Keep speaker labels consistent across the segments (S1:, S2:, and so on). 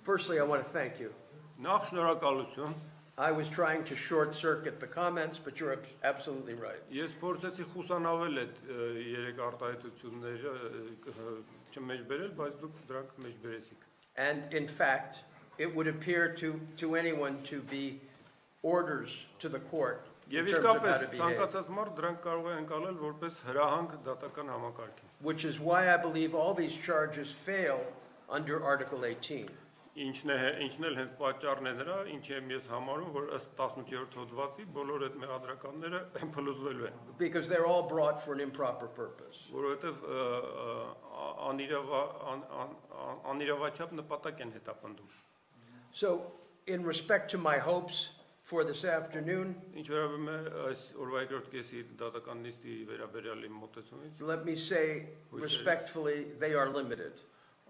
S1: Firstly, I want to thank you.
S2: Նախ շնորհակալություն։
S1: I was trying to short circuit the comments, but you're absolutely right.
S2: Ես փորձեցի խուսանավել այդ երեք արտահայտությունները չմեջբերել, բայց դուք դրանք մեջբերեցիք։
S1: And in fact, it would appear to anyone to be orders to the court in
S2: Եվ
S1: terms of how
S2: իսկապես
S1: to behave.
S2: ցանկացած մարդ դրանք կարող է ընկալել որպես հրահանգ դատական համակարգի։
S1: Which is why I believe all these charges fail under Article 18.
S2: Ինչն էլ հենց պատճառն է նրա, ինչ եմ ես համարում, որ ըստ 18-րդ հոդվածի բոլոր այդ մեղադրականները փլուզվելու են։
S1: Because they're all brought for an improper purpose.
S2: Որովհետև անիրավաչափ նպատակ են հետապնդում։
S1: So, in respect to my hopes for this afternoon,
S2: Ինչ վերաբերում է այս օրվա երկրորդ կեսի դատական նիստի վերաբերյալ իմ մոտեցումից,
S1: let me say respectfully, they are limited.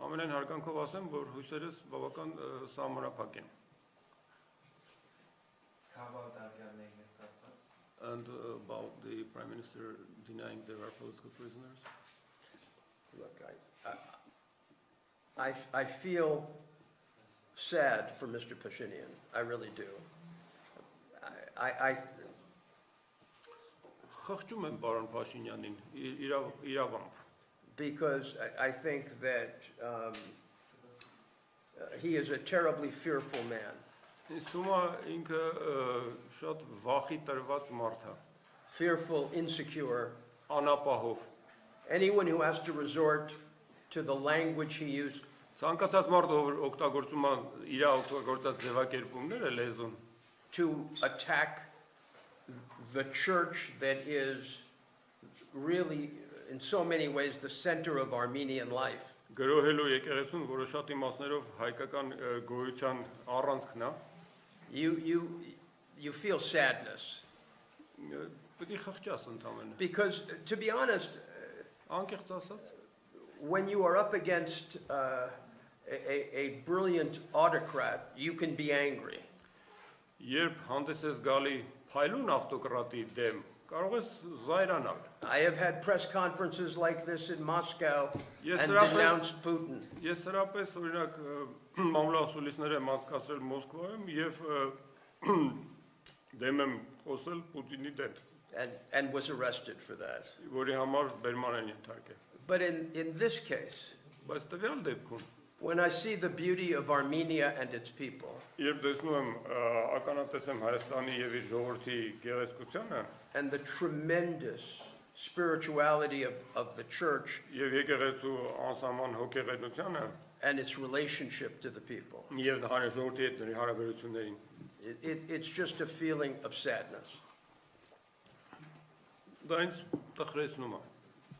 S2: ամենայն հարգանքով ասեմ, որ հույսերս բավական սահմանափակ են։ And about the Prime Minister denying there are political prisoners.
S1: Look, I feel sad for Mr. Pashinyan. I really do.
S2: Խղճում եմ պարոն Փաշինյանին իրավամբ,
S1: because I think that he is a terribly fearful man.
S2: ինձ թվում է ինքը շատ վախի տրված մարդ է,
S1: Fearful, insecure.
S2: անապահով։
S1: Anyone who has to resort to the language he used
S2: Ցանկացած մարդ ով օգտագործում է իր օգտագործած ձևակերպումները լեզուն,
S1: to attack the church that is really, in so many ways, the center of Armenian life.
S2: գրոհելու եկեղեցուն, որը շատ իմաստներով հայկական գոյության առանցքն է,
S1: You feel sadness.
S2: պետք է խղճաս ընդամենը։
S1: Because, to be honest,
S2: Անկեղծ ասած,
S1: when you are up against a brilliant autocrat, you can be angry.
S2: երբ հանդես ես գալի փայլուն ավտոկրատի դեմ, կարող ես զայրանալ։
S1: I have had press conferences like this in Moscow
S2: Yes,
S1: and
S2: Raphael.
S1: denounced Putin.
S2: Ես հրապես օրինակ մամուլասուլիսներ եմ անցկացրել Մոսկվայում եւ դեմ եմ խոսել Պուտինի դեմ,
S1: And was arrested for that.
S2: որի համար բերման են ենթարկել։
S1: But in this case,
S2: Բայց տվյալ դեպքում,
S1: when I see the beauty of Armenia and its people,
S2: երբ տեսնում եմ ականատես եմ Հայաստանի եւ իր ժողովրդի գեղեցկությանը,
S1: and the tremendous spirituality of the church
S2: եւ եկեղեցու անսահման հոգեղենությանը,
S1: and its relationship to the people,
S2: եւ ժողովրդի հետ հարաբերություններին,
S1: it's just a feeling of sadness.
S2: դա ինձ տխրեցնում է։